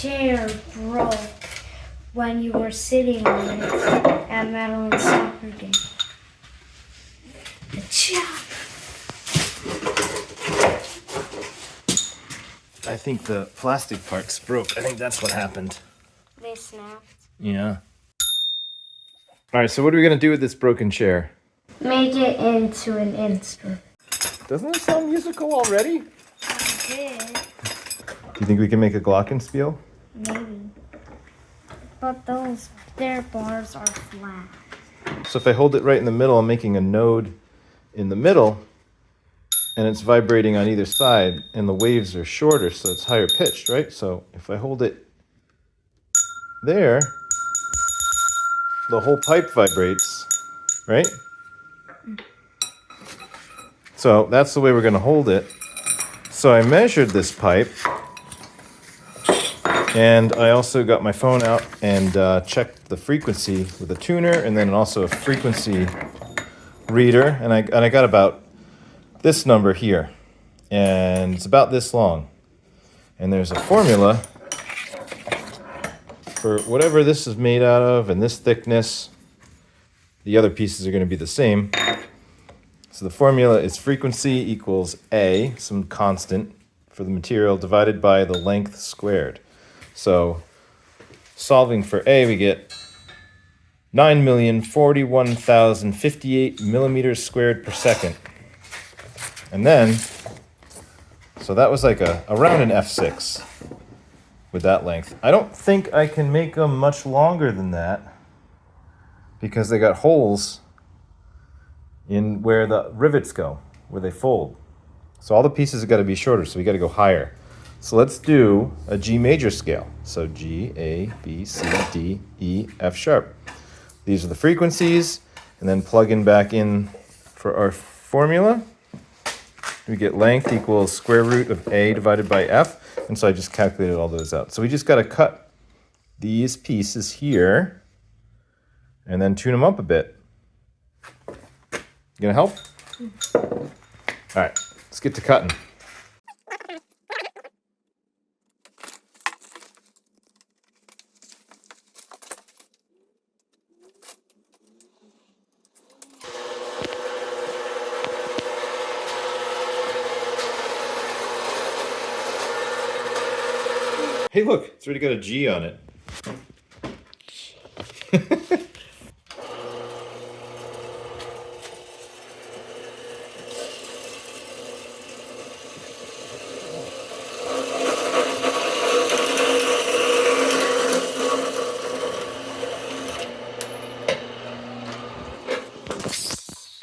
chair broke when you were sitting on it at Madeline's soccer game. Good job. I think the plastic parts broke. I think that's what happened. They snapped. Yeah. All right, so what are we going to do with this broken chair? Make it into an instrument. Doesn't it sound musical already? I did. Do you think we can make a glockenspiel? Maybe. But their bars are flat. So if I hold it right in the middle, I'm making a node in the middle, and it's vibrating on either side, and the waves are shorter, so it's higher pitched, right? So if I hold it there, the whole pipe vibrates, right? So that's the way we're going to hold it. So I measured this pipe, and I also got my phone out and checked the frequency with a tuner, and then also a frequency reader, and I got about this number here, and it's about this long. And there's a formula for whatever this is made out of, and this thickness. The other pieces are going to be the same. So the formula is frequency equals A, some constant for the material, divided by the length squared. So solving for A, we get 9,041,058 millimeters squared per second. And then, so that was like around an F6 with that length. I don't think I can make them much longer than that because they got holes in where the rivets go, where they fold. So all the pieces have got to be shorter, so we got to go higher. So let's do a G major scale. So G, A, B, C, D, E, F sharp. These are the frequencies, and then plug in back in for our formula. We get length equals square root of A divided by F, and so I just calculated all those out. So we just got to cut these pieces here and then tune them up a bit. You gonna help? All right, let's get to cutting. Hey, look, it's already got a G on it.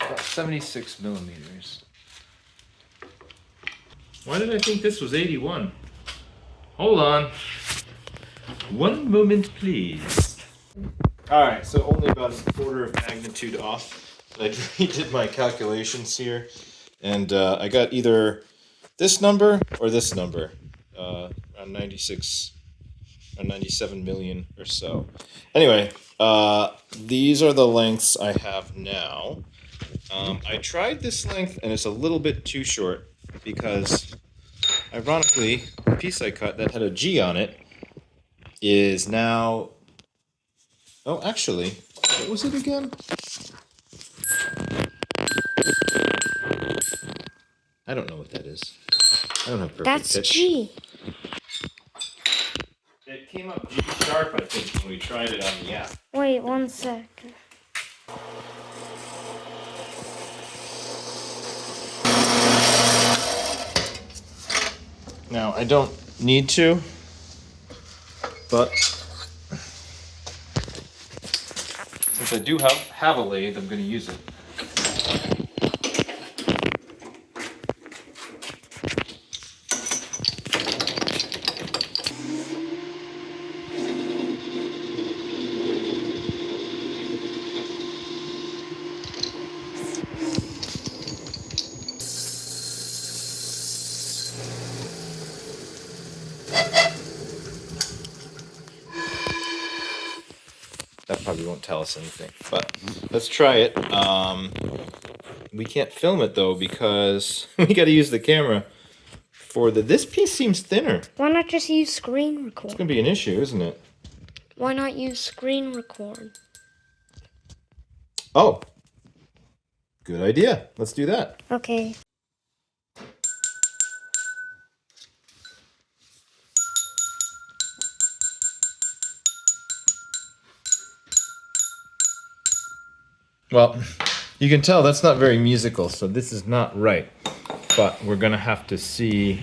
About 76 millimeters. Why did I think this was 81? Hold on. One moment, please. All right, so only about a quarter of magnitude off. I redid my calculations here, and I got either this number or this number, around 96 or 97 million or so. Anyway, these are the lengths I have now. I tried this length, and it's a little bit too short because, ironically, the piece I cut that had a G on it is now... Oh, actually, what was it again? I don't know what that is. I don't have perfect That's pitch. G. It came up G sharp, I think, when we tried it on the app. Wait 1 second. Now, I don't need to, but since I do have a lathe, I'm going to use it. That probably won't tell us anything, but let's try it. We can't film it though because we got to use the camera this piece seems thinner. Why not just use screen record? It's gonna be an issue, isn't it? Why not use screen record? Oh, good idea. Let's do that. Okay. Well, you can tell that's not very musical, so this is not right. But we're gonna have to see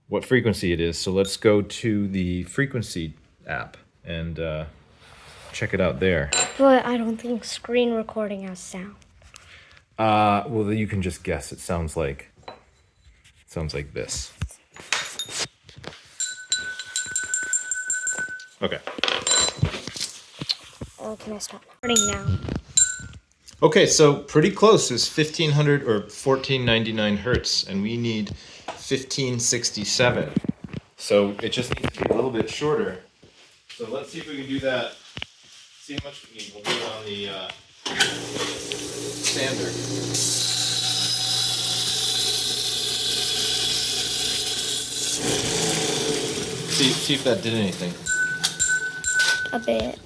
what frequency it is. So let's go to the frequency app and check it out there. But I don't think screen recording has sound. Well, you can just guess. It sounds like this. Okay. Oh, can I stop recording now? Okay, so pretty close is 1500 or 1499 hertz, and we need 1567. So it just needs to be a little bit shorter. So let's see if we can do that. See how much we need. We'll do it on the standard. See if that did anything. A bit,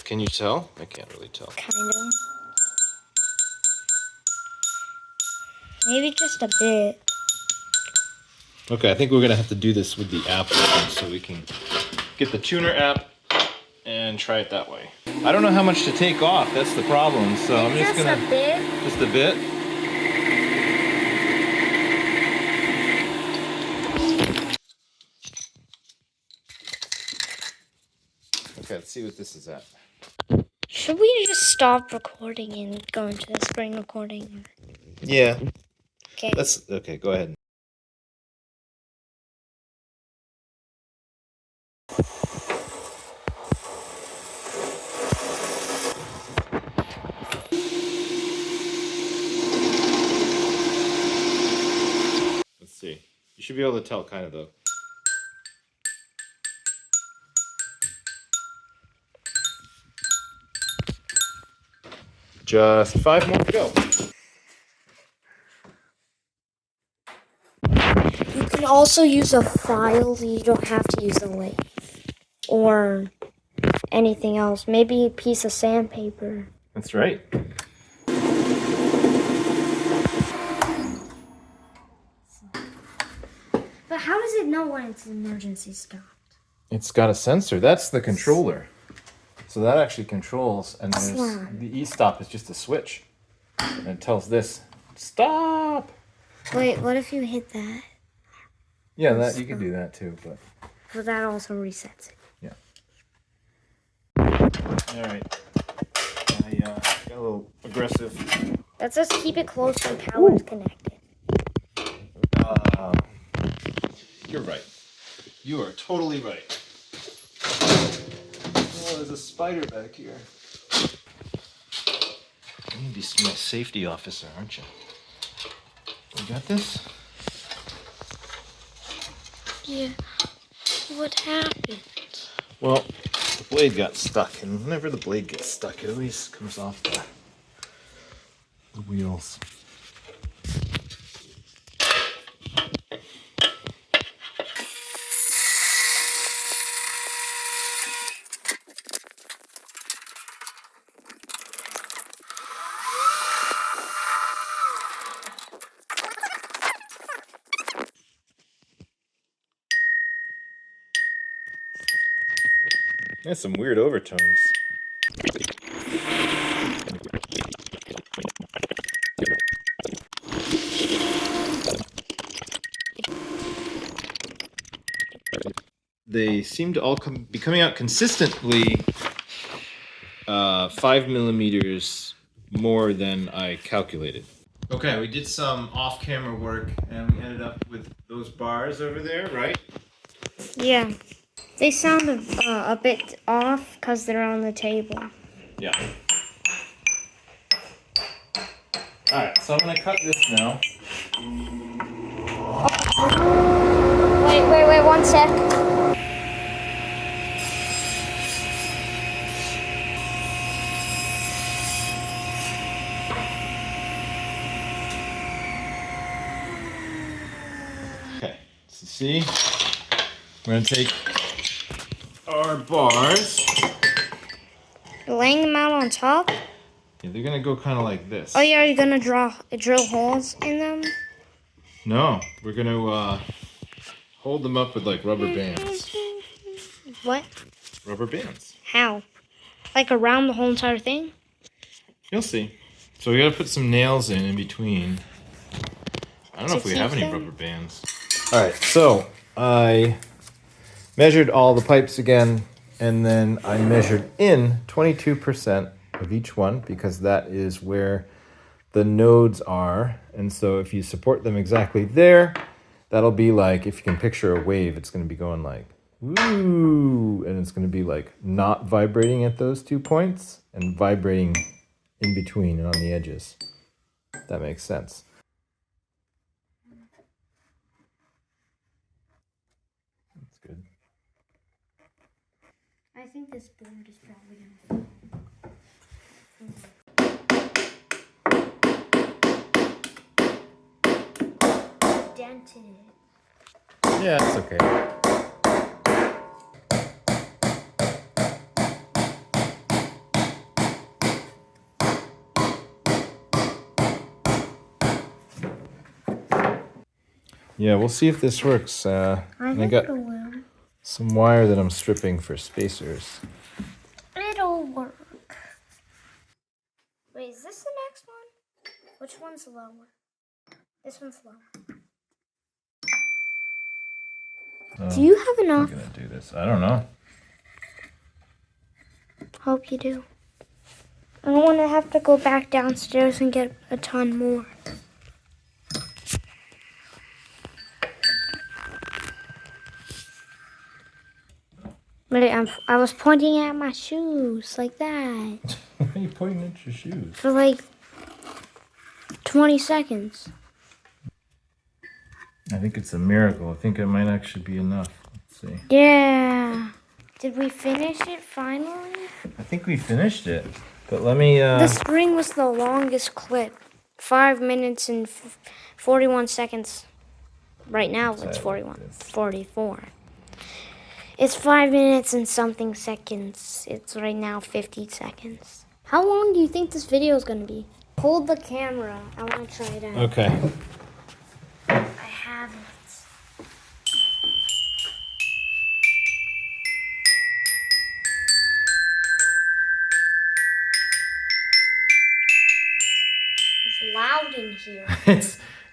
Can you tell? I can't really tell. kind of. Maybe just a bit. Okay, I think we're gonna have to do this with the app open so we can get the tuner app and try it that way. I don't know how much to take off. That's the problem. So I'm just gonna a bit. just a bit. Okay, let's see what this is at. Should we just stop recording and go into the screen recording? Yeah. Okay. Let's. Okay, go ahead. Let's see. You should be able to tell, kind of though. Just 5 more to go. You can also use a file. You don't have to use a link or anything else. Maybe a piece of sandpaper. That's right. But how does it know when it's emergency stopped? It's got a sensor. That's the controller. So that actually controls, and there's Wow. the e-stop is just a switch. And it tells this, stop! Wait, what if you hit that? Yeah, that you can do that too, but But that also resets it. yeah. Alright. I got a little aggressive. That says keep it close when power is connected. You're right. You are totally right. Oh, there's a spider back here. You need to be my safety officer, aren't you? You got this? Yeah. What happened? Well, the blade got stuck, and whenever the blade gets stuck, it always comes off the wheels. There's some weird overtones. They seem to all be coming out consistently 5 millimeters more than I calculated. Okay, we did some off-camera work, and we ended up with those bars over there, right? Yeah. They sound a bit off because they're on the table. Yeah. Alright, so I'm going to cut this now. Wait, 1 sec. See? We're gonna take our bars. You're laying them out on top? Yeah, they're gonna go kind of like this. Oh, you're gonna drill holes in them? No, we're gonna hold them up with like rubber bands. What? Rubber bands. How? Like around the whole entire thing? You'll see. So we gotta put some nails in between. I don't know if we have any rubber bands. All right, so I measured all the pipes again, and then I measured in 22% of each one because that is where the nodes are. And so if you support them exactly there, that'll be like, if you can picture a wave, it's going to be going like, woo, and it's going to be like not vibrating at those 2 points and vibrating in between and on the edges. That makes sense. That's good. I think this board is probably gonna fall. Dented it. Yeah, it's okay. Yeah, we'll see if this works. I think got it will. some wire that I'm stripping for spacers. It'll work. Wait, is this the next one? Which one's lower? This one's lower. Do you have I'm enough? gonna do this. I don't know. Hope you do. I don't want to have to go back downstairs and get a ton more. But I was pointing at my shoes like that Why are you pointing at your shoes? for like 20 seconds. I think it's a miracle. I think it might actually be enough. Let's see. Yeah. Did we finish it finally? I think we finished it. But let me The spring was the longest clip. 5 minutes and 41 seconds. Right now it's 44. It's 5 minutes and something seconds. It's right now 50 seconds. How long do you think this video is going to be? Hold the camera. I want to try it out. Okay. I have it. It's loud in here.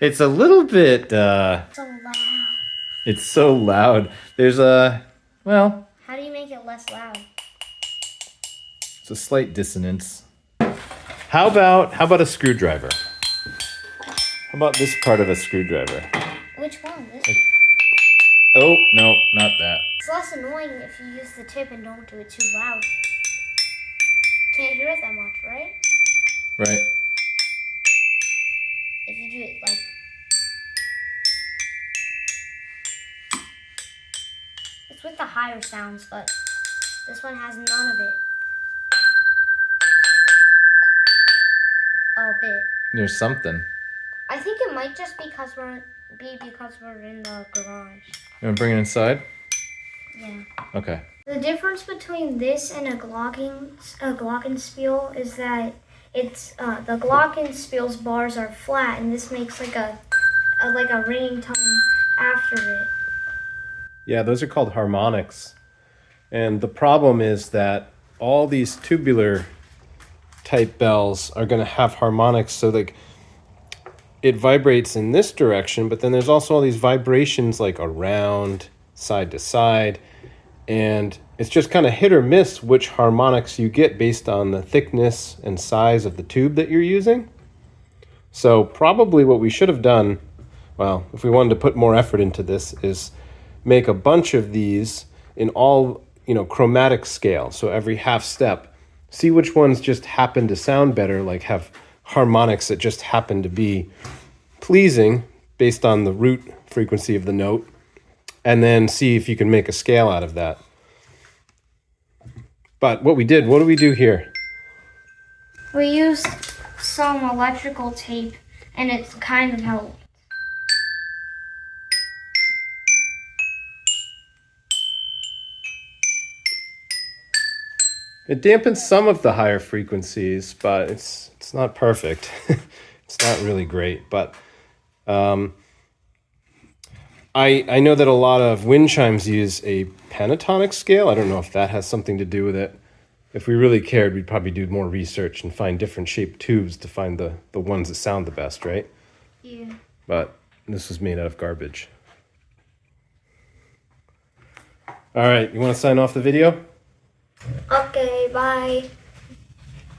It's a little bit So loud. it's so loud. There's well, How do you make it less loud? it's a slight dissonance. How about a screwdriver? How about this part of a screwdriver? Which one? This? Oh, no, not that. It's less annoying if you use the tip and don't do it too loud. Can't hear it that much, right? Right. If you do it like... It's with the higher sounds, but this one has none of it. A bit. There's something. I think it might just because we're in the garage. You want to bring it inside? Yeah. Okay. The difference between this and a glockenspiel is that it's the glockenspiel's bars are flat, and this makes like a ringing tone after it. Yeah, those are called harmonics. And the problem is that all these tubular type bells are going to have harmonics, so like it vibrates in this direction, but then there's also all these vibrations like around, side to side, and it's just kind of hit or miss which harmonics you get based on the thickness and size of the tube that you're using. So probably what we should have done, well, if we wanted to put more effort into this, is make a bunch of these in all, chromatic scale. So every half step, see which ones just happen to sound better, like have harmonics that just happen to be pleasing based on the root frequency of the note, and then see if you can make a scale out of that. But what do we do here? We used some electrical tape, and it's kind of helped. It dampens some of the higher frequencies, but it's not perfect. It's not really great, but I know that a lot of wind chimes use a pentatonic scale. I don't know if that has something to do with it. If we really cared, we'd probably do more research and find different shaped tubes to find the ones that sound the best, right? Yeah. But this was made out of garbage. All right, you want to sign off the video? Okay, bye.